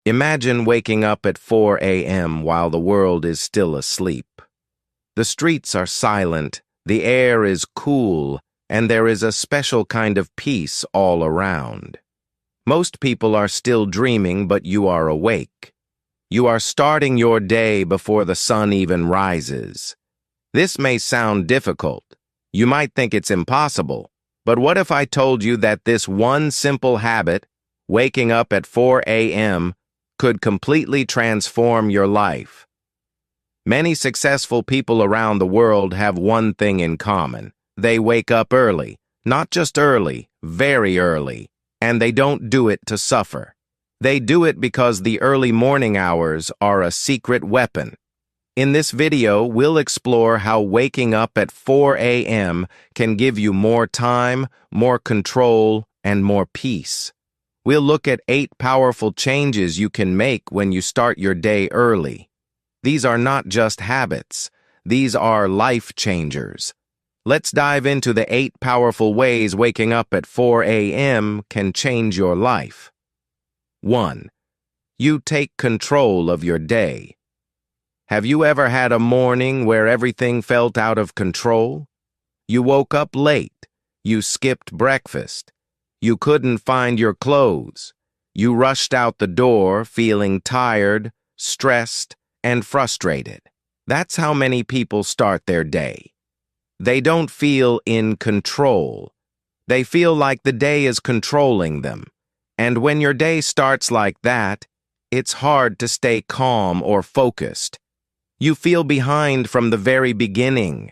Imagine waking up at 4 a.m. while the world is still asleep. The streets are silent, the air is cool, and there is a special kind of peace all around. Most people are still dreaming, but you are awake. You are starting your day before the sun even rises. This may sound difficult. You might think it's impossible. But what if I told you that this one simple habit, waking up at 4 a.m., could completely transform your life? Many successful people around the world have one thing in common. They wake up early, not just early, very early, and they don't do it to suffer. They do it because the early morning hours are a secret weapon. In this video, we'll explore how waking up at 4 a.m. can give you more time, more control, and more peace. We'll look at 8 powerful changes you can make when you start your day early. These are not just habits. These are life changers. Let's dive into the 8 powerful ways waking up at 4 a.m. can change your life. 1. You take control of your day. Have you ever had a morning where everything felt out of control? You woke up late. You skipped breakfast. You couldn't find your clothes. You rushed out the door feeling tired, stressed, and frustrated. That's how many people start their day. They don't feel in control. They feel like the day is controlling them. And when your day starts like that, it's hard to stay calm or focused. You feel behind from the very beginning.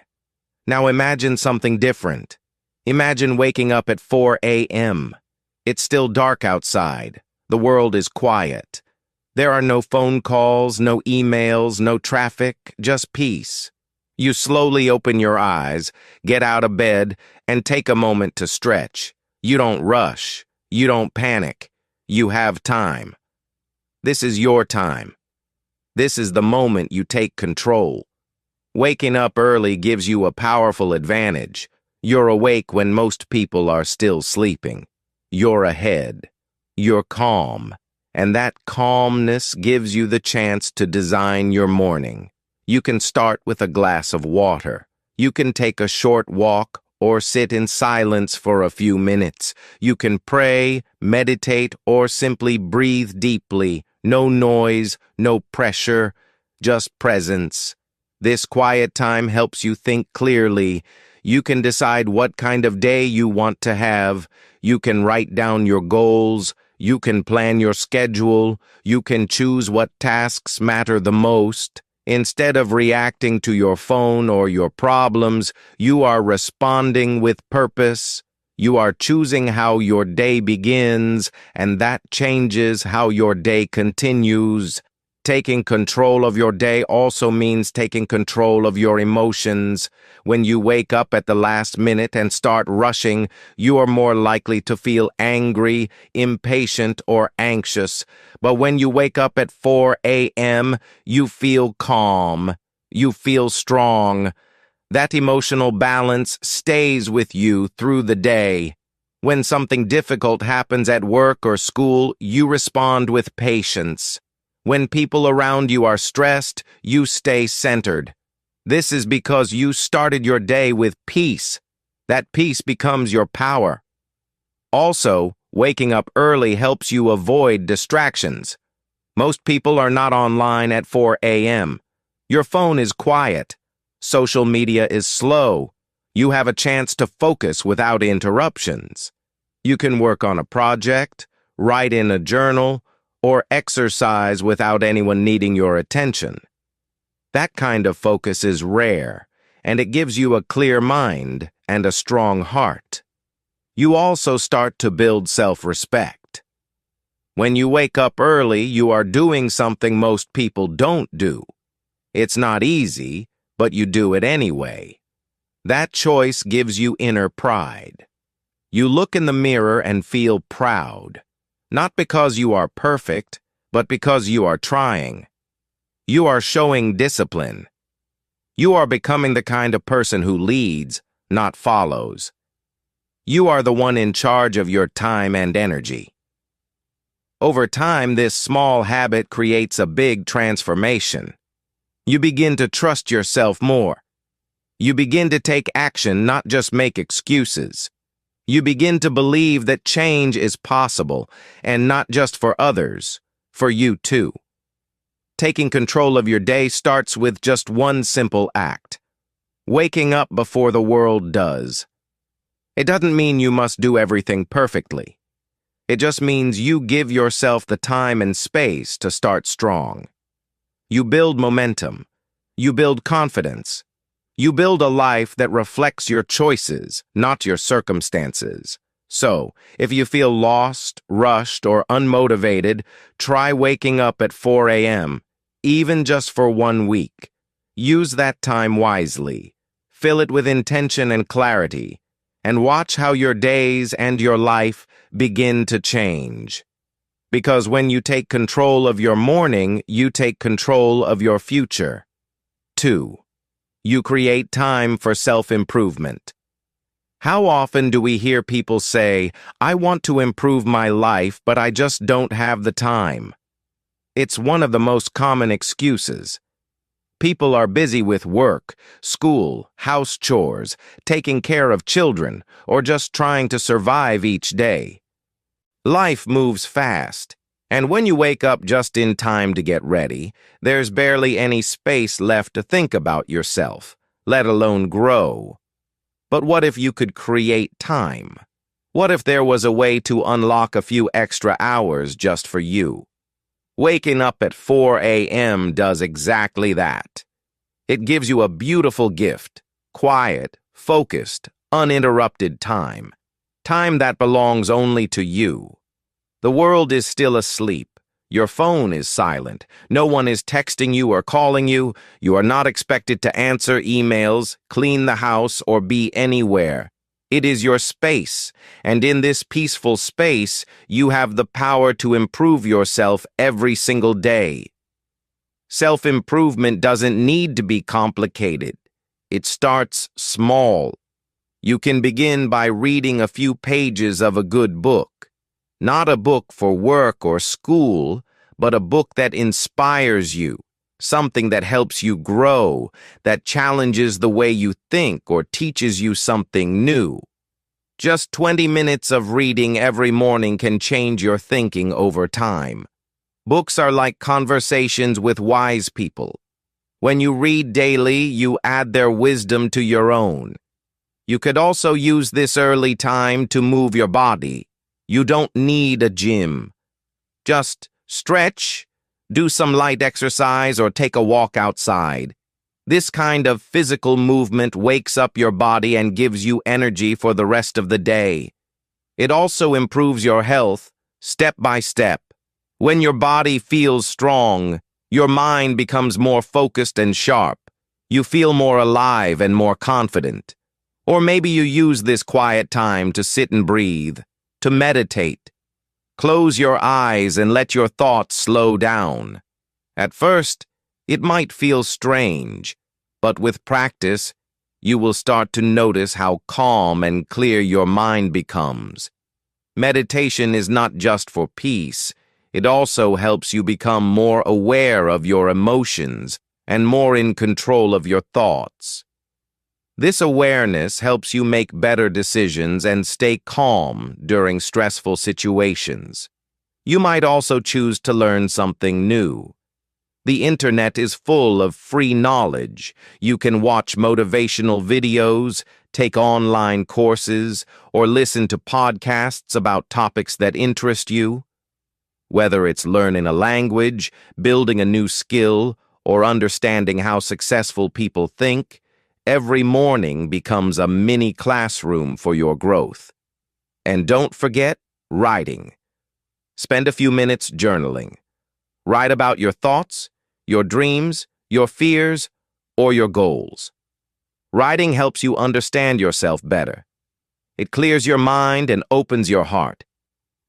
Now imagine something different. Imagine waking up at 4 a.m. It's still dark outside. The world is quiet. There are no phone calls, no emails, no traffic, just peace. You slowly open your eyes, get out of bed, and take a moment to stretch. You don't rush. You don't panic. You have time. This is your time. This is the moment you take control. Waking up early gives you a powerful advantage. You're awake when most people are still sleeping. You're ahead. You're calm. And that calmness gives you the chance to design your morning. You can start with a glass of water. You can take a short walk or sit in silence for a few minutes. You can pray, meditate, or simply breathe deeply. No noise, no pressure, just presence. This quiet time helps you think clearly. You can decide what kind of day you want to have. You can write down your goals. You can plan your schedule. You can choose what tasks matter the most. Instead of reacting to your phone or your problems, you are responding with purpose. You are choosing how your day begins, and that changes how your day continues. Taking control of your day also means taking control of your emotions. When you wake up at the last minute and start rushing, you are more likely to feel angry, impatient, or anxious. But when you wake up at 4 a.m., you feel calm. You feel strong. That emotional balance stays with you through the day. When something difficult happens at work or school, you respond with patience. When people around you are stressed, you stay centered. This is because you started your day with peace. That peace becomes your power. Also, waking up early helps you avoid distractions. Most people are not online at 4 a.m. Your phone is quiet. Social media is slow. You have a chance to focus without interruptions. You can work on a project, write in a journal, or exercise without anyone needing your attention. That kind of focus is rare, and it gives you a clear mind and a strong heart. You also start to build self-respect. When you wake up early, you are doing something most people don't do. It's not easy, but you do it anyway. That choice gives you inner pride. You look in the mirror and feel proud. Not because you are perfect, but because you are trying. You are showing discipline. You are becoming the kind of person who leads, not follows. You are the one in charge of your time and energy. Over time, this small habit creates a big transformation. You begin to trust yourself more. You begin to take action, not just make excuses. You begin to believe that change is possible, and not just for others, for you too. Taking control of your day starts with just one simple act: waking up before the world does. It doesn't mean you must do everything perfectly. It just means you give yourself the time and space to start strong. You build momentum. You build confidence. You build a life that reflects your choices, not your circumstances. So, if you feel lost, rushed, or unmotivated, try waking up at 4 a.m., even just for 1 week. Use that time wisely. Fill it with intention and clarity, and watch how your days and your life begin to change. Because when you take control of your morning, you take control of your future. 2. You create time for self-improvement. How often do we hear people say, "I want to improve my life, but I just don't have the time"? It's one of the most common excuses. People are busy with work, school, house chores, taking care of children, or just trying to survive each day. Life moves fast, and when you wake up just in time to get ready, there's barely any space left to think about yourself, let alone grow. But what if you could create time? What if there was a way to unlock a few extra hours just for you? Waking up at 4 a.m. does exactly that. It gives you a beautiful gift: quiet, focused, uninterrupted time. Time that belongs only to you. The world is still asleep. Your phone is silent. No one is texting you or calling you. You are not expected to answer emails, clean the house, or be anywhere. It is your space, and in this peaceful space, you have the power to improve yourself every single day. Self-improvement doesn't need to be complicated. It starts small. You can begin by reading a few pages of a good book. Not a book for work or school, but a book that inspires you, something that helps you grow, that challenges the way you think or teaches you something new. Just 20 minutes of reading every morning can change your thinking over time. Books are like conversations with wise people. When you read daily, you add their wisdom to your own. You could also use this early time to move your body. You don't need a gym. Just stretch, do some light exercise, or take a walk outside. This kind of physical movement wakes up your body and gives you energy for the rest of the day. It also improves your health, step by step. When your body feels strong, your mind becomes more focused and sharp. You feel more alive and more confident. Or maybe you use this quiet time to sit and breathe, to meditate. Close your eyes and let your thoughts slow down. At first, it might feel strange, but with practice, you will start to notice how calm and clear your mind becomes. Meditation is not just for peace. It also helps you become more aware of your emotions and more in control of your thoughts. This awareness helps you make better decisions and stay calm during stressful situations. You might also choose to learn something new. The internet is full of free knowledge. You can watch motivational videos, take online courses, or listen to podcasts about topics that interest you. Whether it's learning a language, building a new skill, or understanding how successful people think, every morning becomes a mini classroom for your growth. And don't forget writing. Spend a few minutes journaling. Write about your thoughts, your dreams, your fears, or your goals. Writing helps you understand yourself better. It clears your mind and opens your heart.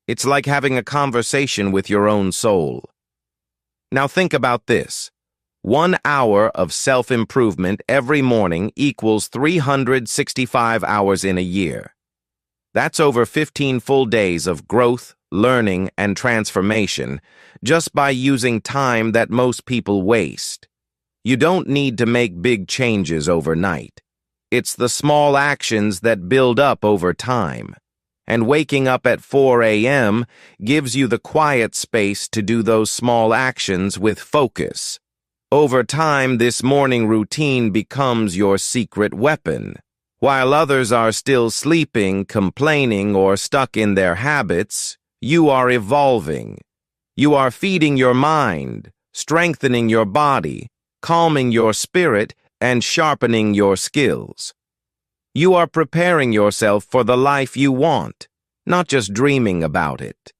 It's like having a conversation with your own soul. Now think about this. 1 hour of self-improvement every morning equals 365 hours in a year. That's over 15 full days of growth, learning, and transformation just by using time that most people waste. You don't need to make big changes overnight. It's the small actions that build up over time. And waking up at 4 a.m. gives you the quiet space to do those small actions with focus. Over time, this morning routine becomes your secret weapon. While others are still sleeping, complaining, or stuck in their habits, you are evolving. You are feeding your mind, strengthening your body, calming your spirit, and sharpening your skills. You are preparing yourself for the life you want, not just dreaming about it.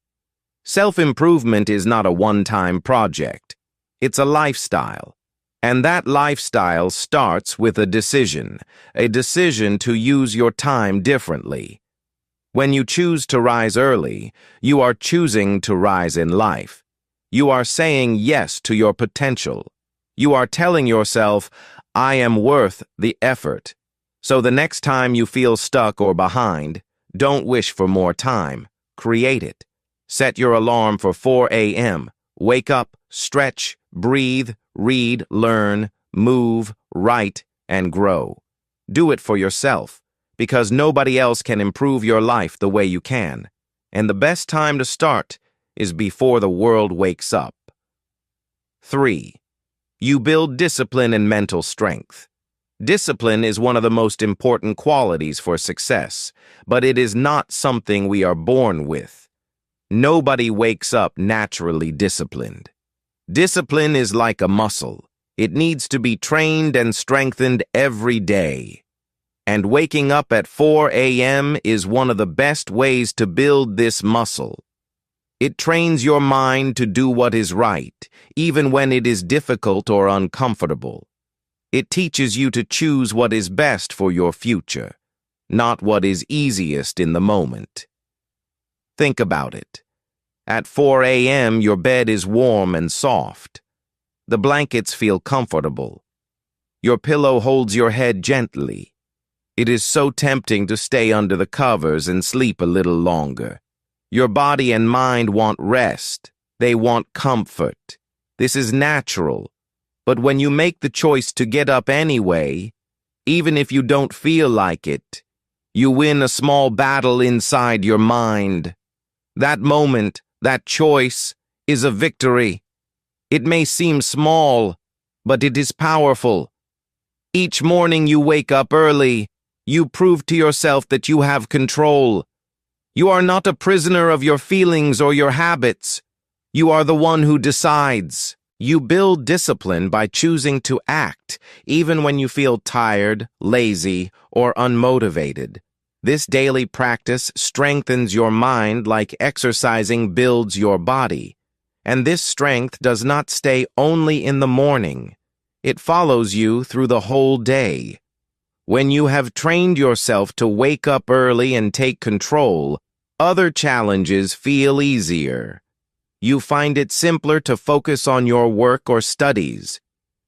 Self-improvement is not a one-time project. It's a lifestyle. And that lifestyle starts with a decision to use your time differently. When you choose to rise early, you are choosing to rise in life. You are saying yes to your potential. You are telling yourself, I am worth the effort. So the next time you feel stuck or behind, don't wish for more time. Create it. Set your alarm for 4 a.m. Wake up, stretch, breathe, read, learn, move, write, and grow. Do it for yourself, because nobody else can improve your life the way you can. And the best time to start is before the world wakes up. 3. You build discipline and mental strength. Discipline is one of the most important qualities for success, but it is not something we are born with. Nobody wakes up naturally disciplined. Discipline is like a muscle. It needs to be trained and strengthened every day. And waking up at 4 a.m. is one of the best ways to build this muscle. It trains your mind to do what is right, even when it is difficult or uncomfortable. It teaches you to choose what is best for your future, not what is easiest in the moment. Think about it. At 4 a.m., your bed is warm and soft. The blankets feel comfortable. Your pillow holds your head gently. It is so tempting to stay under the covers and sleep a little longer. Your body and mind want rest. They want comfort. This is natural. But when you make the choice to get up anyway, even if you don't feel like it, you win a small battle inside your mind. That moment, that choice, is a victory. It may seem small, but it is powerful. Each morning you wake up early, you prove to yourself that you have control. You are not a prisoner of your feelings or your habits. You are the one who decides. You build discipline by choosing to act, even when you feel tired, lazy, or unmotivated. This daily practice strengthens your mind like exercising builds your body. And this strength does not stay only in the morning. It follows you through the whole day. When you have trained yourself to wake up early and take control, other challenges feel easier. You find it simpler to focus on your work or studies.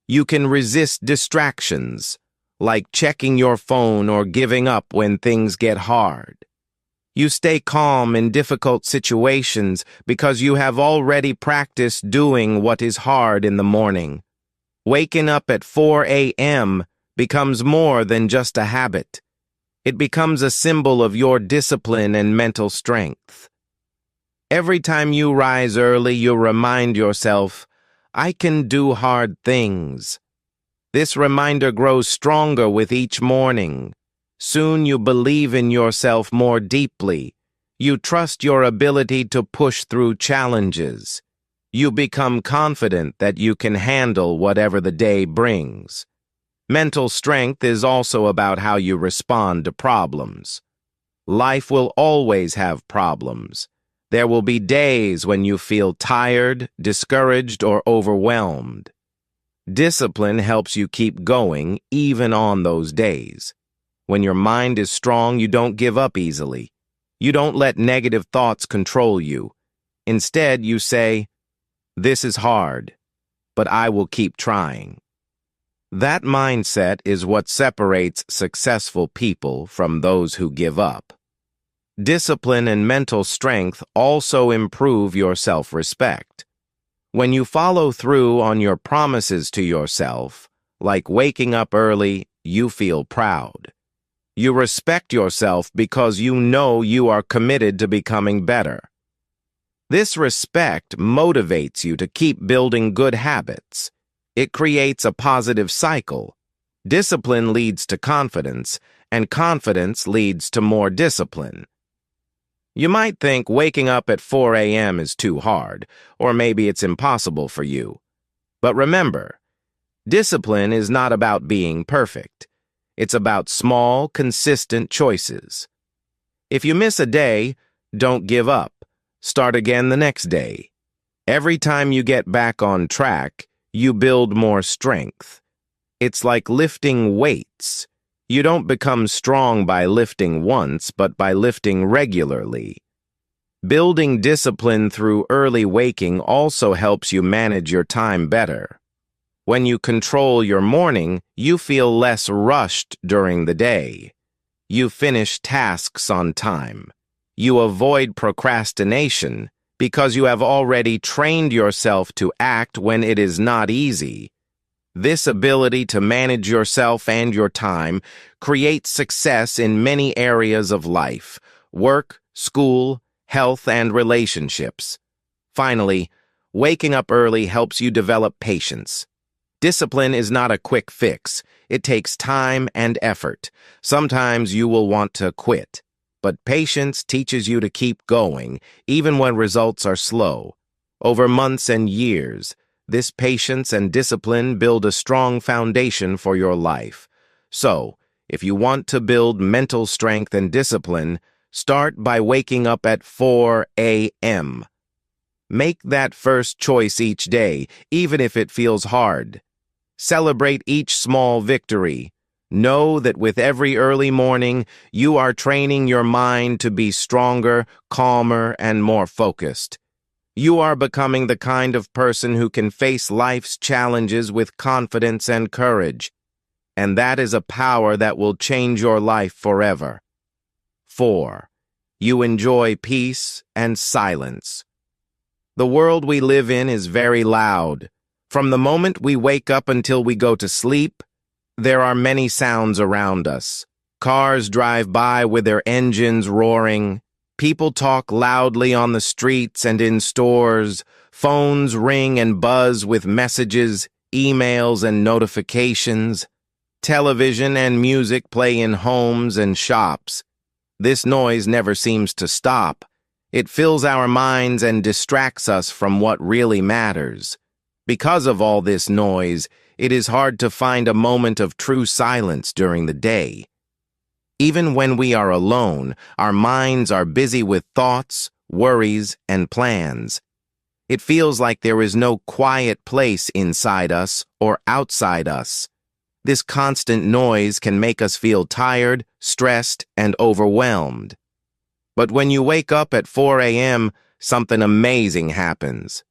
You can resist distractions, like checking your phone or giving up when things get hard. You stay calm in difficult situations because you have already practiced doing what is hard in the morning. Waking up at 4 a.m. becomes more than just a habit. It becomes a symbol of your discipline and mental strength. Every time you rise early, you remind yourself, I can do hard things. This reminder grows stronger with each morning. Soon you believe in yourself more deeply. You trust your ability to push through challenges. You become confident that you can handle whatever the day brings. Mental strength is also about how you respond to problems. Life will always have problems. There will be days when you feel tired, discouraged, or overwhelmed. Discipline helps you keep going even on those days. When your mind is strong, you don't give up easily. You don't let negative thoughts control you. Instead, you say, this is hard, but I will keep trying. That mindset is what separates successful people from those who give up. discipline and mental strength also improve your self-respect. When you follow through on your promises to yourself, like waking up early, you feel proud. You respect yourself because you know you are committed to becoming better. This respect motivates you to keep building good habits. It creates a positive cycle. Discipline leads to confidence, and confidence leads to more discipline. You might think waking up at 4 a.m. is too hard, or maybe it's impossible for you. But remember, discipline is not about being perfect. It's about small, consistent choices. If you miss a day, don't give up. Start again the next day. Every time you get back on track, you build more strength. It's like lifting weights. You don't become strong by lifting once, but by lifting regularly. Building discipline through early waking also helps you manage your time better. When you control your morning, you feel less rushed during the day. You finish tasks on time. You avoid procrastination because you have already trained yourself to act when it is not easy. This ability to manage yourself and your time creates success in many areas of life: work, school, health, and relationships. Finally, waking up early helps you develop patience. Discipline is not a quick fix. It takes time and effort. Sometimes you will want to quit, but patience teaches you to keep going, even when results are slow. Over months and years, this patience and discipline build a strong foundation for your life. So, if you want to build mental strength and discipline, start by waking up at 4 a.m. Make that first choice each day, even if it feels hard. Celebrate each small victory. Know that with every early morning, you are training your mind to be stronger, calmer, and more focused. You are becoming the kind of person who can face life's challenges with confidence and courage, and that is a power that will change your life forever. 4. You enjoy peace and silence. The world we live in is very loud. From the moment we wake up until we go to sleep, there are many sounds around us. Cars drive by with their engines roaring. People talk loudly on the streets and in stores. Phones ring and buzz with messages, emails, and notifications. Television and music play in homes and shops. This noise never seems to stop. It fills our minds and distracts us from what really matters. Because of all this noise, it is hard to find a moment of true silence during the day. Even when we are alone, our minds are busy with thoughts, worries, and plans. It feels like there is no quiet place inside us or outside us. This constant noise can make us feel tired, stressed, and overwhelmed. But when you wake up at 4 a.m., something amazing happens.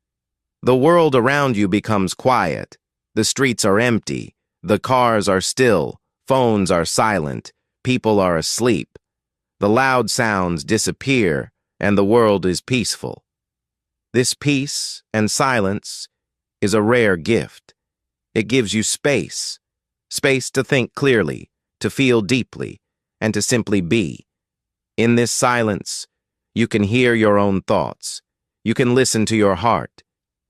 The world around you becomes quiet. The streets are empty. The cars are still. Phones are silent. People are asleep. The loud sounds disappear, and the world is peaceful. This peace and silence is a rare gift. It gives you space to think clearly, to feel deeply, and to simply be. In this silence, you can hear your own thoughts. You can listen to your heart.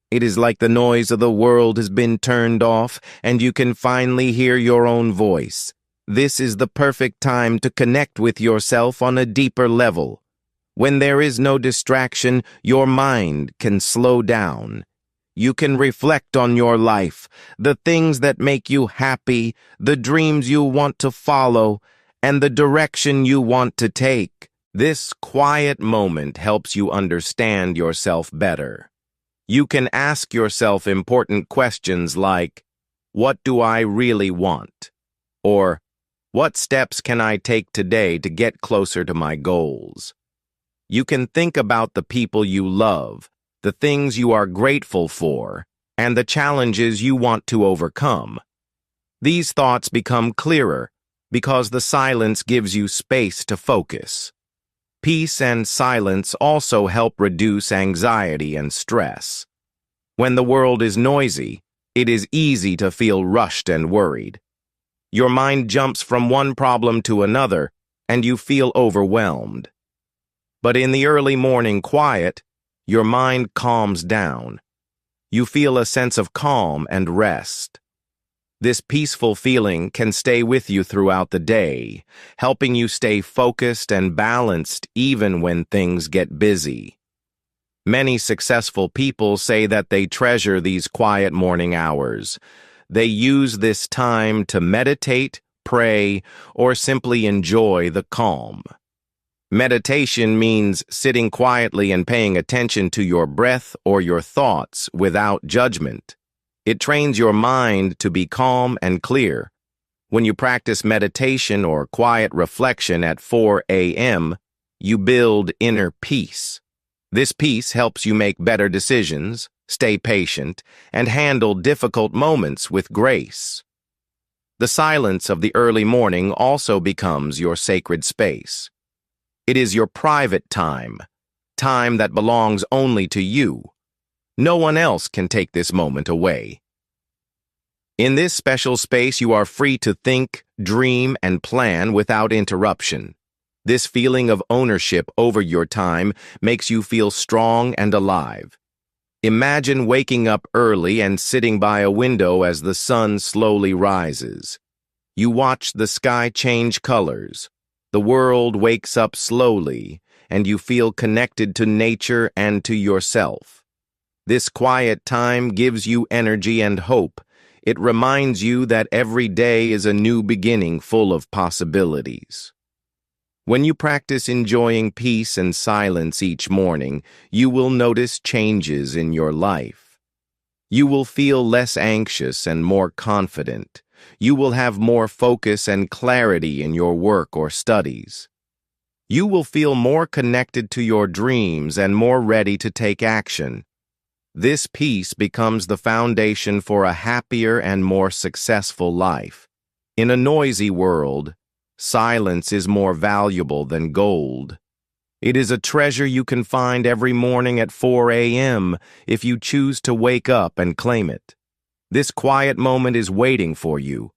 It is like the noise of the world has been turned off, and you can finally hear your own voice. This is the perfect time to connect with yourself on a deeper level. When there is no distraction, your mind can slow down. You can reflect on your life, the things that make you happy, the dreams you want to follow, and the direction you want to take. This quiet moment helps you understand yourself better. You can ask yourself important questions like, what do I really want? Or, what steps can I take today to get closer to my goals? You can think about the people you love, the things you are grateful for, and the challenges you want to overcome. These thoughts become clearer because the silence gives you space to focus. Peace and silence also help reduce anxiety and stress. When the world is noisy, it is easy to feel rushed and worried. Your mind jumps from one problem to another, and you feel overwhelmed. But in the early morning quiet, your mind calms down. You feel a sense of calm and rest. This peaceful feeling can stay with you throughout the day, helping you stay focused and balanced even when things get busy. Many successful people say that they treasure these quiet morning hours. They use this time to meditate, pray, or simply enjoy the calm. Meditation means sitting quietly and paying attention to your breath or your thoughts without judgment. It trains your mind to be calm and clear. When you practice meditation or quiet reflection at 4 a.m., you build inner peace. This peace helps you make better decisions, stay patient, and handle difficult moments with grace. The silence of the early morning also becomes your sacred space. It is your private time, time that belongs only to you. No one else can take this moment away. In this special space, you are free to think, dream, and plan without interruption. This feeling of ownership over your time makes you feel strong and alive. Imagine waking up early and sitting by a window as the sun slowly rises. You watch the sky change colors. The world wakes up slowly, and you feel connected to nature and to yourself. This quiet time gives you energy and hope. It reminds you that every day is a new beginning full of possibilities. When you practice enjoying peace and silence each morning, you will notice changes in your life. You will feel less anxious and more confident. You will have more focus and clarity in your work or studies. You will feel more connected to your dreams and more ready to take action. This peace becomes the foundation for a happier and more successful life. In a noisy world, silence is more valuable than gold. It is a treasure you can find every morning at 4 a.m. if you choose to wake up and claim it. This quiet moment is waiting for you,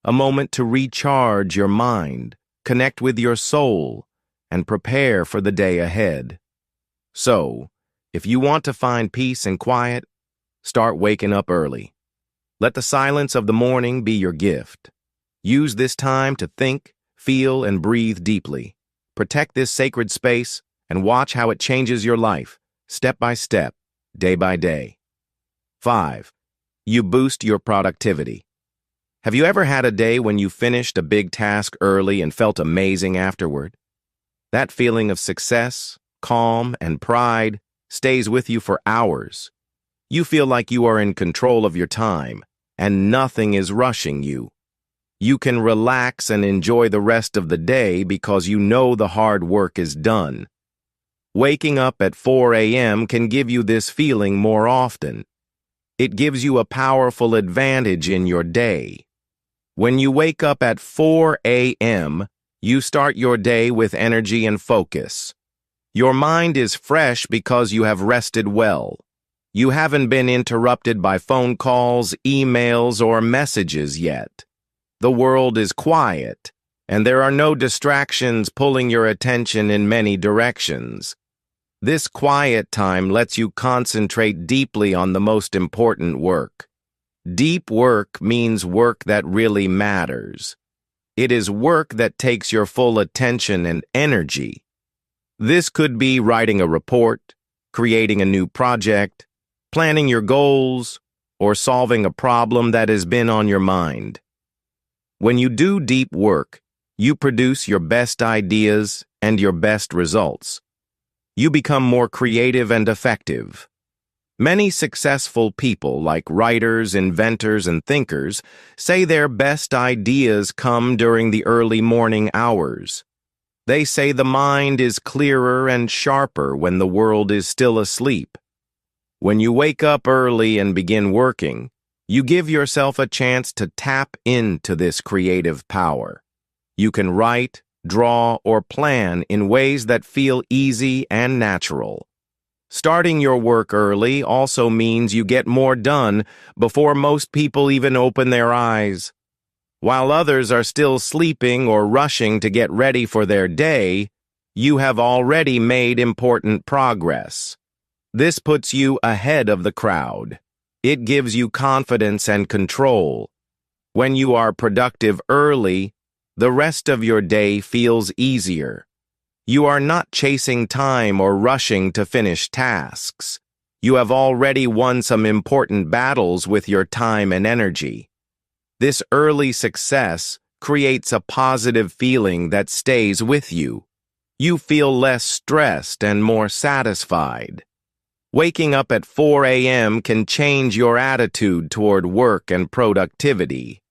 a moment to recharge your mind, connect with your soul, and prepare for the day ahead. So, if you want to find peace and quiet, start waking up early. Let the silence of the morning be your gift. Use this time to think, feel, and breathe deeply. Protect this sacred space and watch how it changes your life, step by step, day by day. 5. You boost your productivity. Have you ever had a day when you finished a big task early and felt amazing afterward? That feeling of success, calm, and pride stays with you for hours. You feel like you are in control of your time, and nothing is rushing you. You can relax and enjoy the rest of the day because you know the hard work is done. Waking up at 4 a.m. can give you this feeling more often. It gives you a powerful advantage in your day. When you wake up at 4 a.m., you start your day with energy and focus. Your mind is fresh because you have rested well. You haven't been interrupted by phone calls, emails, or messages yet. The world is quiet, and there are no distractions pulling your attention in many directions. This quiet time lets you concentrate deeply on the most important work. Deep work means work that really matters. It is work that takes your full attention and energy. This could be writing a report, creating a new project, planning your goals, or solving a problem that has been on your mind. When you do deep work, you produce your best ideas and your best results. You become more creative and effective. Many successful people, like writers, inventors, and thinkers, say their best ideas come during the early morning hours. They say the mind is clearer and sharper when the world is still asleep. When you wake up early and begin working, you give yourself a chance to tap into this creative power. You can write, draw, or plan in ways that feel easy and natural. Starting your work early also means you get more done before most people even open their eyes. While others are still sleeping or rushing to get ready for their day, you have already made important progress. This puts you ahead of the crowd. It gives you confidence and control. When you are productive early, the rest of your day feels easier. You are not chasing time or rushing to finish tasks. You have already won some important battles with your time and energy. This early success creates a positive feeling that stays with you. You feel less stressed and more satisfied. Waking up at 4 a.m. can change your attitude toward work and productivity.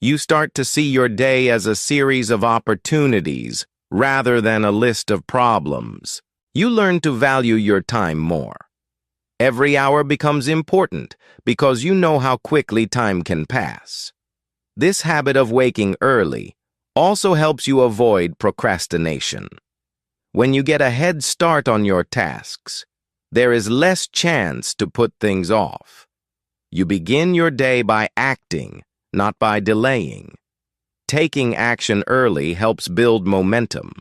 You start to see your day as a series of opportunities rather than a list of problems. You learn to value your time more. Every hour becomes important because you know how quickly time can pass. This habit of waking early also helps you avoid procrastination. When you get a head start on your tasks, there is less chance to put things off. You begin your day by acting, not by delaying. Taking action early helps build momentum.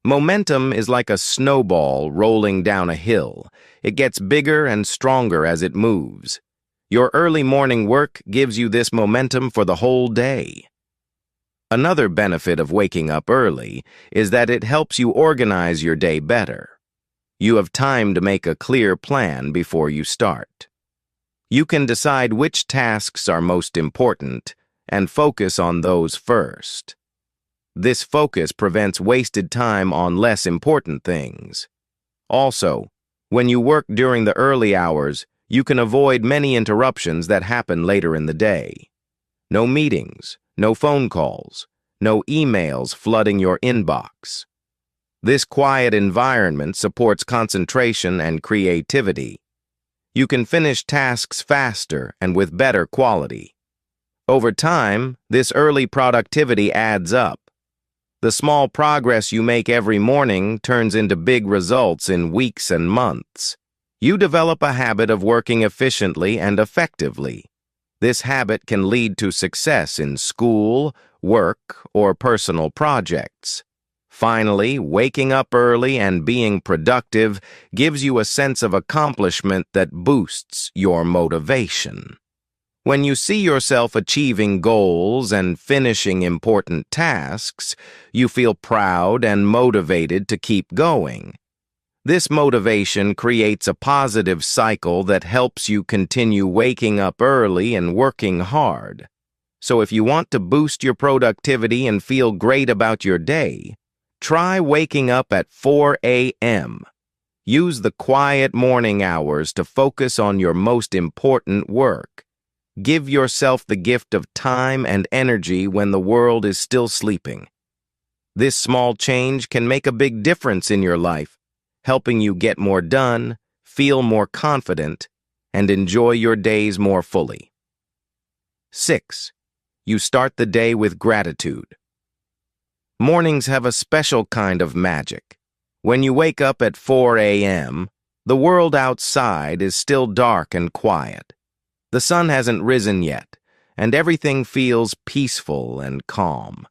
Momentum is like a snowball rolling down a hill. It gets bigger and stronger as it moves. Your early morning work gives you this momentum for the whole day. Another benefit of waking up early is that it helps you organize your day better. You have time to make a clear plan before you start. You can decide which tasks are most important and focus on those first. This focus prevents wasted time on less important things. Also, when you work during the early hours, you can avoid many interruptions that happen later in the day. No meetings, no phone calls, no emails flooding your inbox. This quiet environment supports concentration and creativity. You can finish tasks faster and with better quality. Over time, this early productivity adds up. The small progress you make every morning turns into big results in weeks and months. You develop a habit of working efficiently and effectively. This habit can lead to success in school, work, or personal projects. Finally, waking up early and being productive gives you a sense of accomplishment that boosts your motivation. When you see yourself achieving goals and finishing important tasks, you feel proud and motivated to keep going. This motivation creates a positive cycle that helps you continue waking up early and working hard. So if you want to boost your productivity and feel great about your day, try waking up at 4 a.m. Use the quiet morning hours to focus on your most important work. Give yourself the gift of time and energy when the world is still sleeping. This small change can make a big difference in your life, helping you get more done, feel more confident, and enjoy your days more fully. 6. You start the day with gratitude. Mornings have a special kind of magic. When you wake up at 4 a.m., the world outside is still dark and quiet. The sun hasn't risen yet, and everything feels peaceful and calm.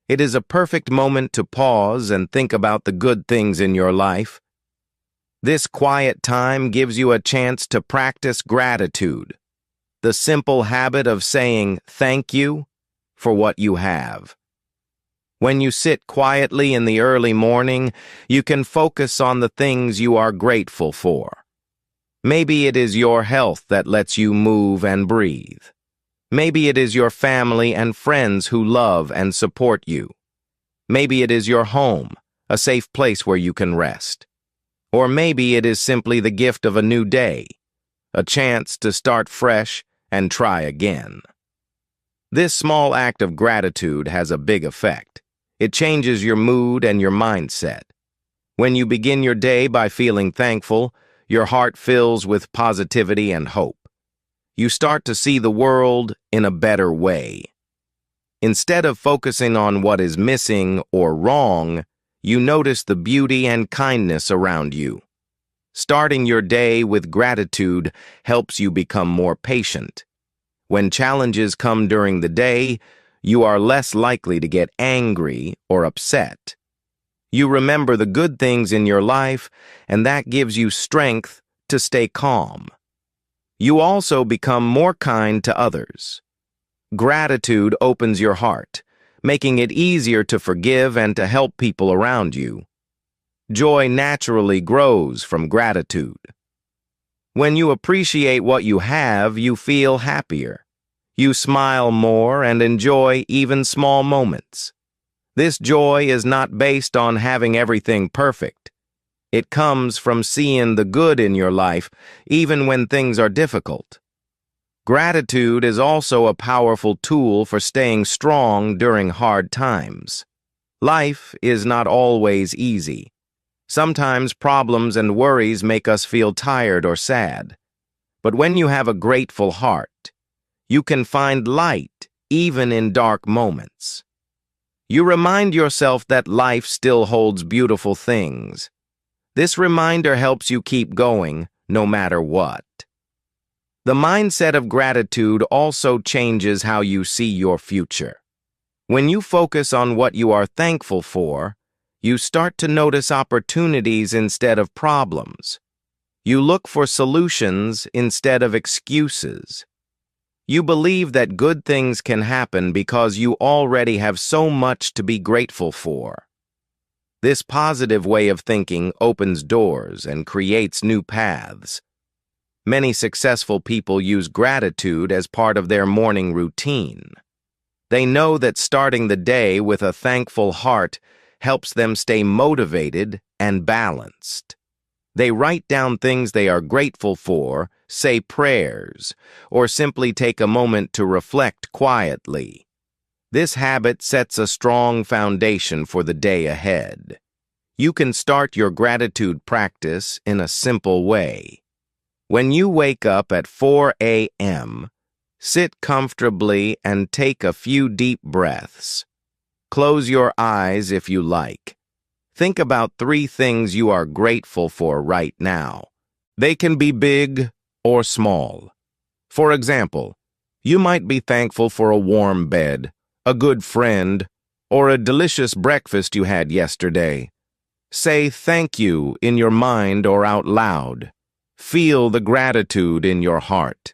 It is a perfect moment to pause and think about the good things in your life. This quiet time gives you a chance to practice gratitude, the simple habit of saying thank you for what you have. When you sit quietly in the early morning, you can focus on the things you are grateful for. Maybe it is your health that lets you move and breathe. Maybe it is your family and friends who love and support you. Maybe it is your home, a safe place where you can rest. Or maybe it is simply the gift of a new day, a chance to start fresh and try again. This small act of gratitude has a big effect. It changes your mood and your mindset. When you begin your day by feeling thankful, your heart fills with positivity and hope. You start to see the world in a better way. Instead of focusing on what is missing or wrong, you notice the beauty and kindness around you. Starting your day with gratitude helps you become more patient. When challenges come during the day, you are less likely to get angry or upset. You remember the good things in your life, and that gives you strength to stay calm. You also become more kind to others. Gratitude opens your heart, making it easier to forgive and to help people around you. Joy naturally grows from gratitude. When you appreciate what you have, you feel happier. You smile more and enjoy even small moments. This joy is not based on having everything perfect. It comes from seeing the good in your life, even when things are difficult. Gratitude is also a powerful tool for staying strong during hard times. Life is not always easy. Sometimes problems and worries make us feel tired or sad. But when you have a grateful heart, you can find light even in dark moments. You remind yourself that life still holds beautiful things. This reminder helps you keep going, no matter what. The mindset of gratitude also changes how you see your future. When you focus on what you are thankful for, you start to notice opportunities instead of problems. You look for solutions instead of excuses. You believe that good things can happen because you already have so much to be grateful for. This positive way of thinking opens doors and creates new paths. Many successful people use gratitude as part of their morning routine. They know that starting the day with a thankful heart helps them stay motivated and balanced. They write down things they are grateful for, say prayers, or simply take a moment to reflect quietly. This habit sets a strong foundation for the day ahead. You can start your gratitude practice in a simple way. When you wake up at 4 a.m., sit comfortably and take a few deep breaths. Close your eyes if you like. Think about 3 things you are grateful for right now. They can be big or small. For example, you might be thankful for a warm bed, a good friend, or a delicious breakfast you had yesterday. Say thank you in your mind or out loud. Feel the gratitude in your heart.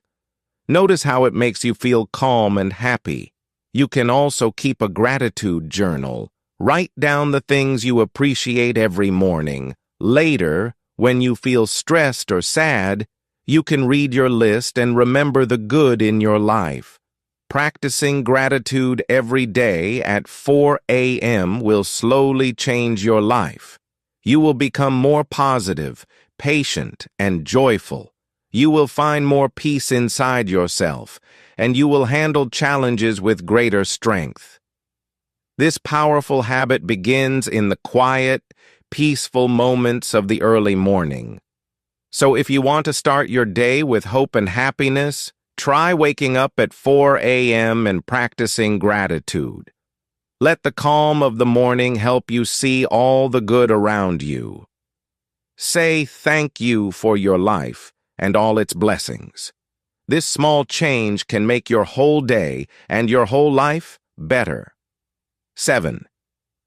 Notice how it makes you feel calm and happy. You can also keep a gratitude journal. Write down the things you appreciate every morning. Later, when you feel stressed or sad, you can read your list and remember the good in your life. Practicing gratitude every day at 4 a.m. will slowly change your life. You will become more positive, patient, and joyful. You will find more peace inside yourself, and you will handle challenges with greater strength. This powerful habit begins in the quiet, peaceful moments of the early morning. So if you want to start your day with hope and happiness, try waking up at 4 a.m. and practicing gratitude. Let the calm of the morning help you see all the good around you. Say thank you for your life and all its blessings. This small change can make your whole day and your whole life better. 7.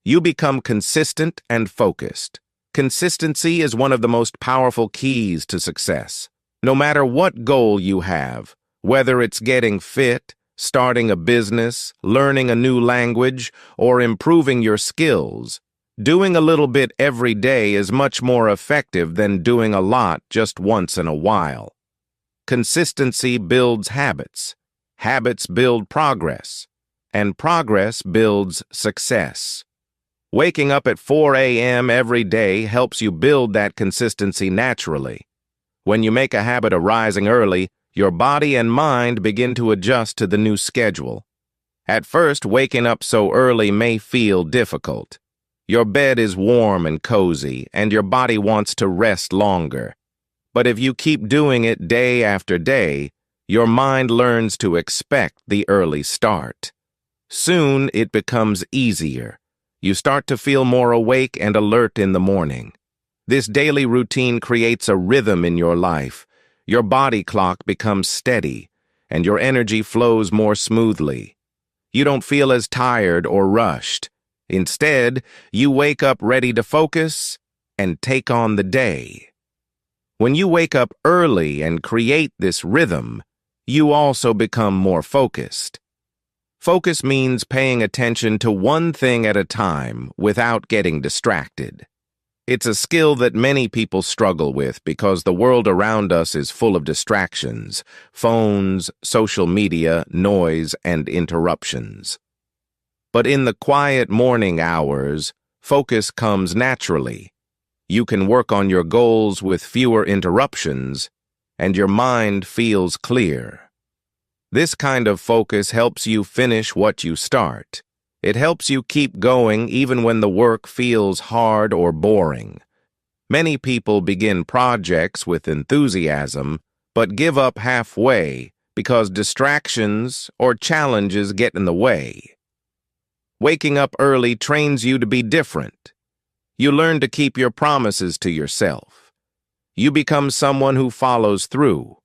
You become consistent and focused. Consistency is one of the most powerful keys to success. No matter what goal you have, whether it's getting fit, starting a business, learning a new language, or improving your skills, doing a little bit every day is much more effective than doing a lot just once in a while. Consistency builds habits. Habits build progress. And progress builds success. Waking up at 4 a.m. every day helps you build that consistency naturally. When you make a habit of rising early, your body and mind begin to adjust to the new schedule. At first, waking up so early may feel difficult. Your bed is warm and cozy, and your body wants to rest longer. But if you keep doing it day after day, your mind learns to expect the early start. Soon it becomes easier. You start to feel more awake and alert in the morning. This daily routine creates a rhythm in your life. Your body clock becomes steady, and your energy flows more smoothly. You don't feel as tired or rushed. Instead, you wake up ready to focus and take on the day. When you wake up early and create this rhythm, you also become more focused. Focus means paying attention to one thing at a time without getting distracted. It's a skill that many people struggle with because the world around us is full of distractions, phones, social media, noise, and interruptions. But in the quiet morning hours, focus comes naturally. You can work on your goals with fewer interruptions, and your mind feels clear. This kind of focus helps you finish what you start. It helps you keep going even when the work feels hard or boring. Many people begin projects with enthusiasm, but give up halfway because distractions or challenges get in the way. Waking up early trains you to be different. You learn to keep your promises to yourself. You become someone who follows through.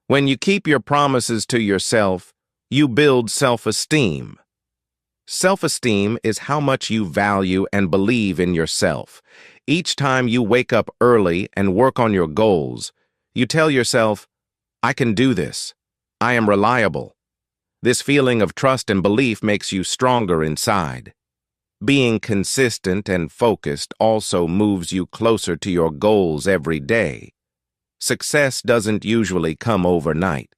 When you keep your promises to yourself, you build self-esteem. Self-esteem is how much you value and believe in yourself. Each time you wake up early and work on your goals, you tell yourself, "I can do this. I am reliable." This feeling of trust and belief makes you stronger inside. Being consistent and focused also moves you closer to your goals every day. Success doesn't usually come overnight.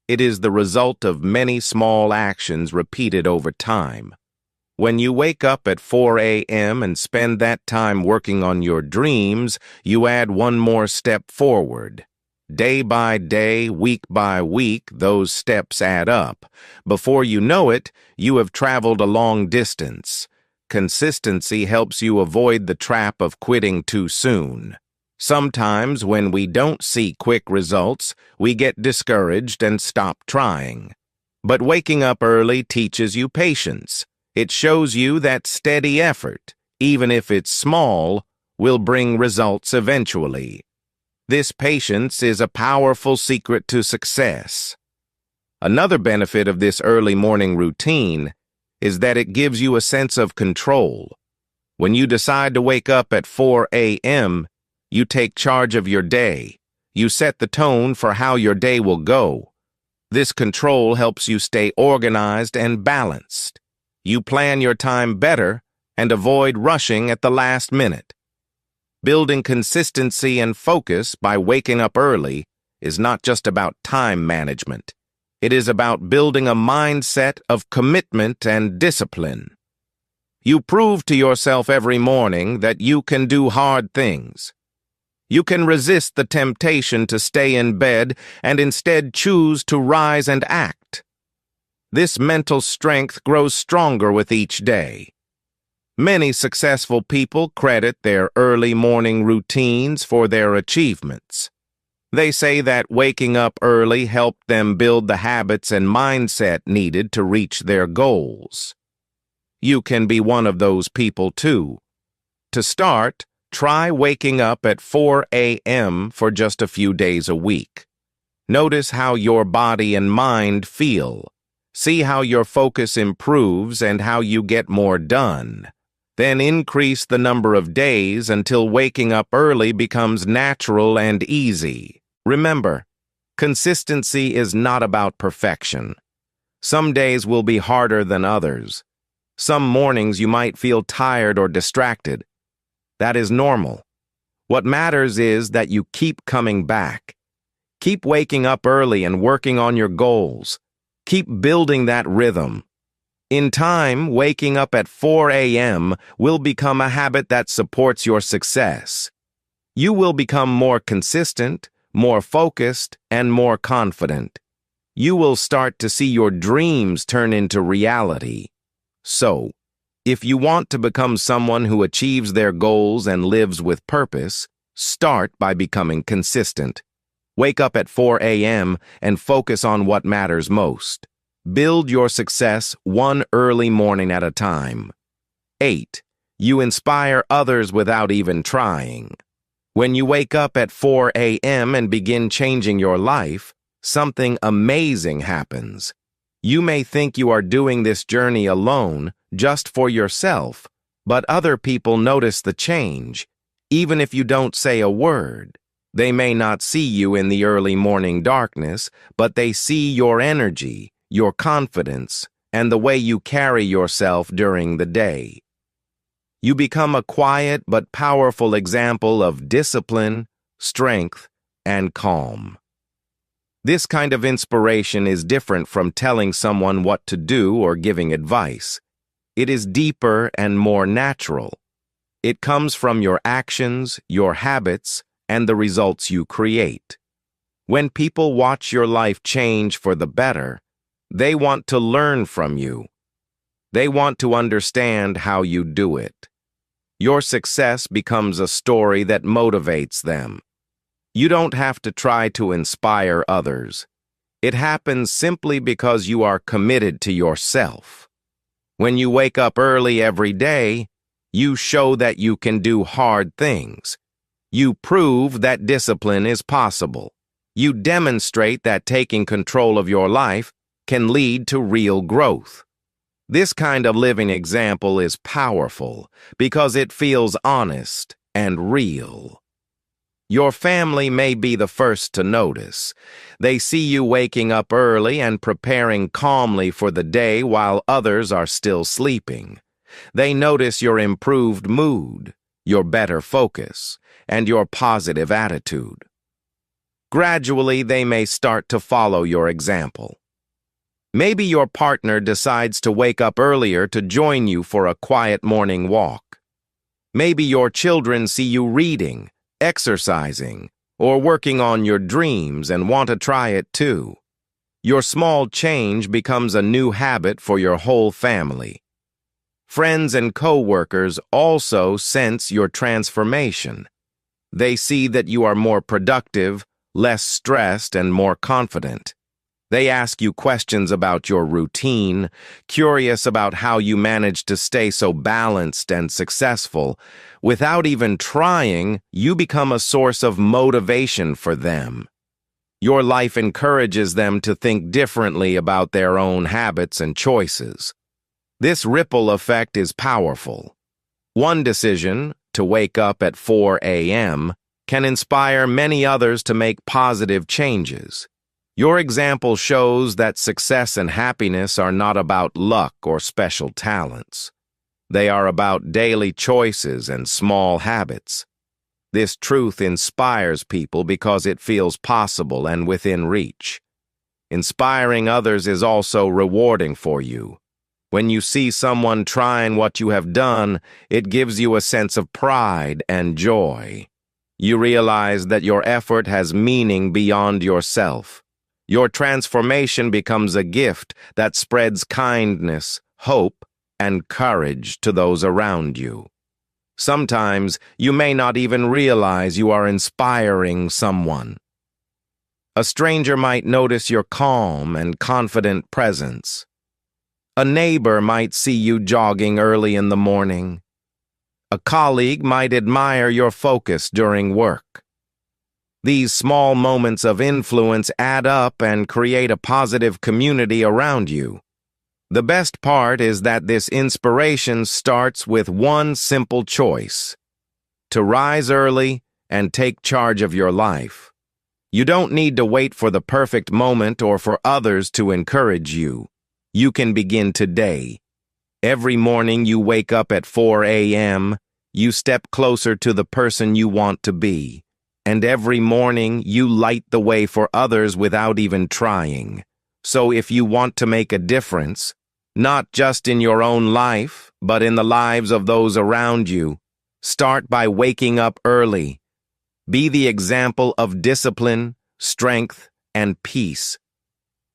It is the result of many small actions repeated over time. When you wake up at 4 a.m. and spend that time working on your dreams, you add one more step forward. Day by day, week by week, those steps add up. Before you know it, you have traveled a long distance. Consistency helps you avoid the trap of quitting too soon. Sometimes, when we don't see quick results, we get discouraged and stop trying. But waking up early teaches you patience. It shows you that steady effort, even if it's small, will bring results eventually. This patience is a powerful secret to success. Another benefit of this early morning routine is that it gives you a sense of control. When you decide to wake up at 4 a.m., you take charge of your day. You set the tone for how your day will go. This control helps you stay organized and balanced. You plan your time better and avoid rushing at the last minute. Building consistency and focus by waking up early is not just about time management. It is about building a mindset of commitment and discipline. You prove to yourself every morning that you can do hard things. You can resist the temptation to stay in bed and instead choose to rise and act. This mental strength grows stronger with each day. Many successful people credit their early morning routines for their achievements. They say that waking up early helped them build the habits and mindset needed to reach their goals. You can be one of those people too. To start, try waking up at 4 a.m. for just a few days a week. Notice how your body and mind feel. See how your focus improves and how you get more done. Then increase the number of days until waking up early becomes natural and easy. Remember, consistency is not about perfection. Some days will be harder than others. Some mornings you might feel tired or distracted. That is normal. What matters is that you keep coming back. Keep waking up early and working on your goals. Keep building that rhythm. In time, waking up at 4 a.m. will become a habit that supports your success. You will become more consistent, more focused, and more confident. You will start to see your dreams turn into reality. So, if you want to become someone who achieves their goals and lives with purpose, start by becoming consistent. Wake up at 4 a.m. and focus on what matters most. Build your success one early morning at a time. 8. You inspire others without even trying. When you wake up at 4 a.m. and begin changing your life, something amazing happens. You may think you are doing this journey alone, just for yourself, but other people notice the change, even if you don't say a word. They may not see you in the early morning darkness, but they see your energy, your confidence, and the way you carry yourself during the day. You become a quiet but powerful example of discipline, strength, and calm. This kind of inspiration is different from telling someone what to do or giving advice. It is deeper and more natural. It comes from your actions, your habits, and the results you create. When people watch your life change for the better, they want to learn from you. They want to understand how you do it. Your success becomes a story that motivates them. You don't have to try to inspire others. It happens simply because you are committed to yourself. When you wake up early every day, you show that you can do hard things. You prove that discipline is possible. You demonstrate that taking control of your life can lead to real growth. This kind of living example is powerful because it feels honest and real. Your family may be the first to notice. They see you waking up early and preparing calmly for the day while others are still sleeping. They notice your improved mood, your better focus, and your positive attitude. Gradually, they may start to follow your example. Maybe your partner decides to wake up earlier to join you for a quiet morning walk. Maybe your children see you reading, exercising, or working on your dreams and want to try it too. Your small change becomes a new habit for your whole family. Friends and co-workers also sense your transformation. They see that you are more productive, less stressed, and more confident. They ask you questions about your routine, curious about how you manage to stay so balanced and successful. Without even trying, you become a source of motivation for them. Your life encourages them to think differently about their own habits and choices. This ripple effect is powerful. One decision, to wake up at 4 a.m., can inspire many others to make positive changes. Your example shows that success and happiness are not about luck or special talents. They are about daily choices and small habits. This truth inspires people because it feels possible and within reach. Inspiring others is also rewarding for you. When you see someone trying what you have done, it gives you a sense of pride and joy. You realize that your effort has meaning beyond yourself. Your transformation becomes a gift that spreads kindness, hope, and courage to those around you. Sometimes you may not even realize you are inspiring someone. A stranger might notice your calm and confident presence. A neighbor might see you jogging early in the morning. A colleague might admire your focus during work. These small moments of influence add up and create a positive community around you. The best part is that this inspiration starts with one simple choice: to rise early and take charge of your life. You don't need to wait for the perfect moment or for others to encourage you. You can begin today. Every morning you wake up at 4 a.m., you step closer to the person you want to be. And every morning you light the way for others without even trying. So if you want to make a difference, not just in your own life, but in the lives of those around you, start by waking up early. Be the example of discipline, strength, and peace.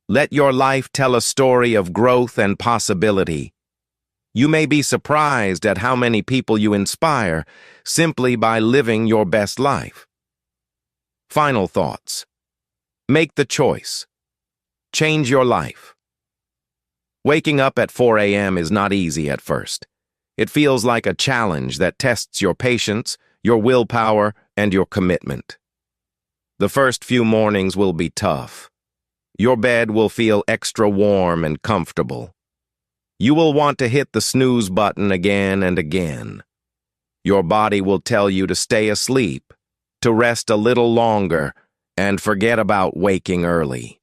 Let your life tell a story of growth and possibility. You may be surprised at how many people you inspire simply by living your best life. Final thoughts. Make the choice. Change your life. Waking up at 4 a.m. is not easy at first. It feels like a challenge that tests your patience, your willpower, and your commitment. The first few mornings will be tough. Your bed will feel extra warm and comfortable. You will want to hit the snooze button again and again. Your body will tell you to stay asleep, to rest a little longer, and forget about waking early.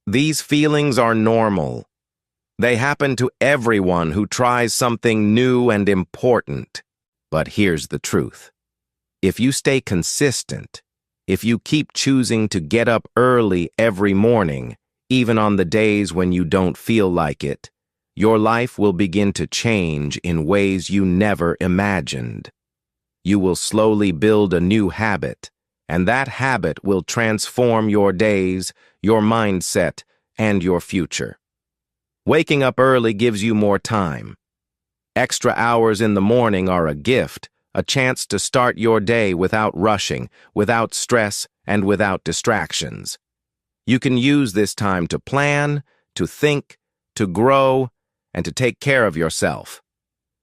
These feelings are normal. They happen to everyone who tries something new and important. But here's the truth. If you stay consistent, if you keep choosing to get up early every morning, even on the days when you don't feel like it, your life will begin to change in ways you never imagined. You will slowly build a new habit, and that habit will transform your days, your mindset, and your future. Waking up early gives you more time. Extra hours in the morning are a gift, a chance to start your day without rushing, without stress, and without distractions. You can use this time to plan, to think, to grow, and to take care of yourself.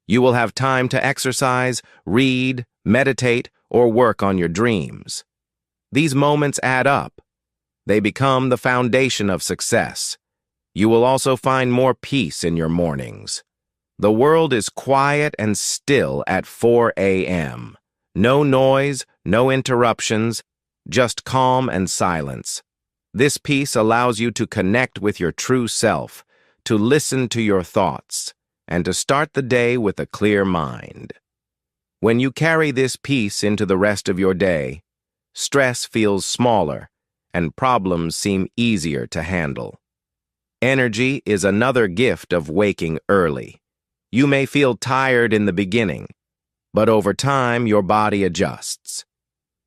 You will have time to exercise, read, meditate, or work on your dreams. These moments add up. They become the foundation of success. You will also find more peace in your mornings. The world is quiet and still at 4 a.m. No noise, no interruptions, just calm and silence. This peace allows you to connect with your true self, to listen to your thoughts, and to start the day with a clear mind. When you carry this peace into the rest of your day, stress feels smaller and problems seem easier to handle. Energy is another gift of waking early. You may feel tired in the beginning, but over time your body adjusts.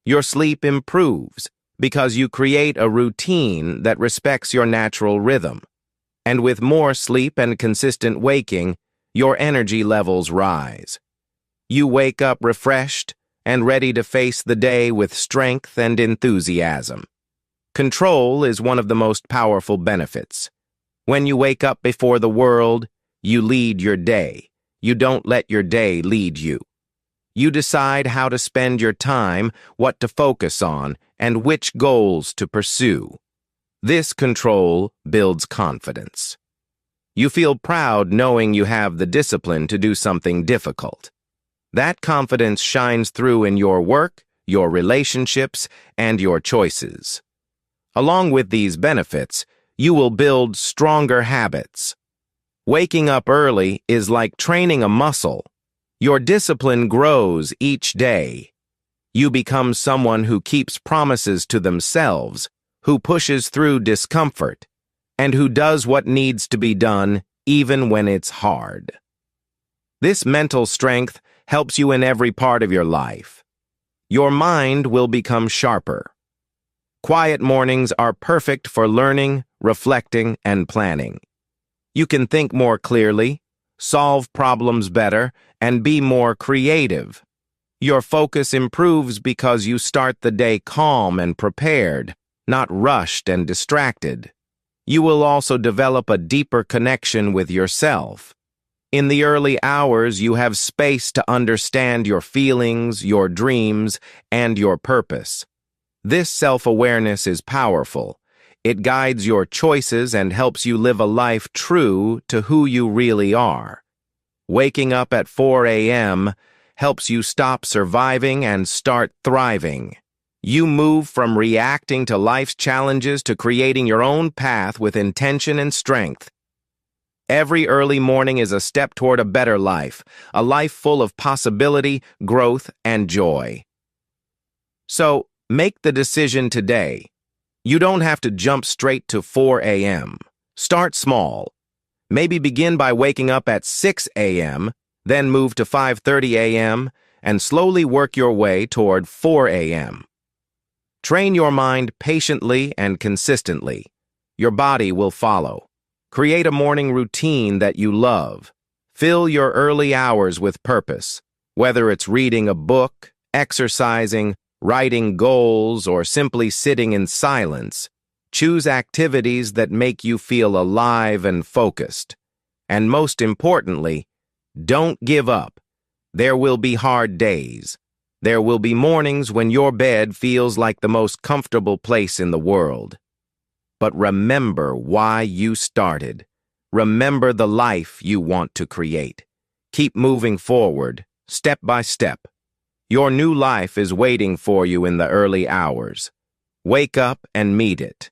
Your sleep improves because you create a routine that respects your natural rhythm. And with more sleep and consistent waking, your energy levels rise. You wake up refreshed and ready to face the day with strength and enthusiasm. Control is one of the most powerful benefits. When you wake up before the world, you lead your day. You don't let your day lead you. You decide how to spend your time, what to focus on, and which goals to pursue. This control builds confidence. You feel proud knowing you have the discipline to do something difficult. That confidence shines through in your work, your relationships, and your choices. Along with these benefits, you will build stronger habits. Waking up early is like training a muscle. Your discipline grows each day. You become someone who keeps promises to themselves, who pushes through discomfort, and who does what needs to be done even when it's hard. This mental strength helps you in every part of your life. Your mind will become sharper. Quiet mornings are perfect for learning, reflecting, and planning. You can think more clearly, solve problems better, and be more creative. Your focus improves because you start the day calm and prepared, not rushed and distracted. You will also develop a deeper connection with yourself. In the early hours, you have space to understand your feelings, your dreams, and your purpose. This self-awareness is powerful. It guides your choices and helps you live a life true to who you really are. Waking up at 4 a.m. helps you stop surviving and start thriving. You move from reacting to life's challenges to creating your own path with intention and strength. Every early morning is a step toward a better life, a life full of possibility, growth, and joy. So, make the decision today. You don't have to jump straight to 4 a.m. Start small. Maybe begin by waking up at 6 a.m., then move to 5:30 a.m., and slowly work your way toward 4 a.m. Train your mind patiently and consistently. Your body will follow. Create a morning routine that you love. Fill your early hours with purpose, whether it's reading a book, exercising, writing goals, or simply sitting in silence. Choose activities that make you feel alive and focused. And most importantly, don't give up. There will be hard days. There will be mornings when your bed feels like the most comfortable place in the world. But remember why you started. Remember the life you want to create. Keep moving forward, step by step. Your new life is waiting for you in the early hours. Wake up and meet it.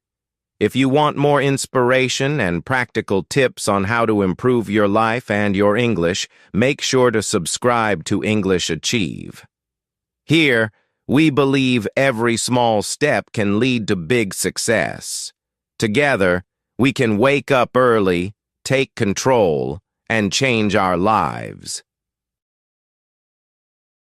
If you want more inspiration and practical tips on how to improve your life and your English, make sure to subscribe to English Achieve. Here, we believe every small step can lead to big success. Together, we can wake up early, take control, and change our lives.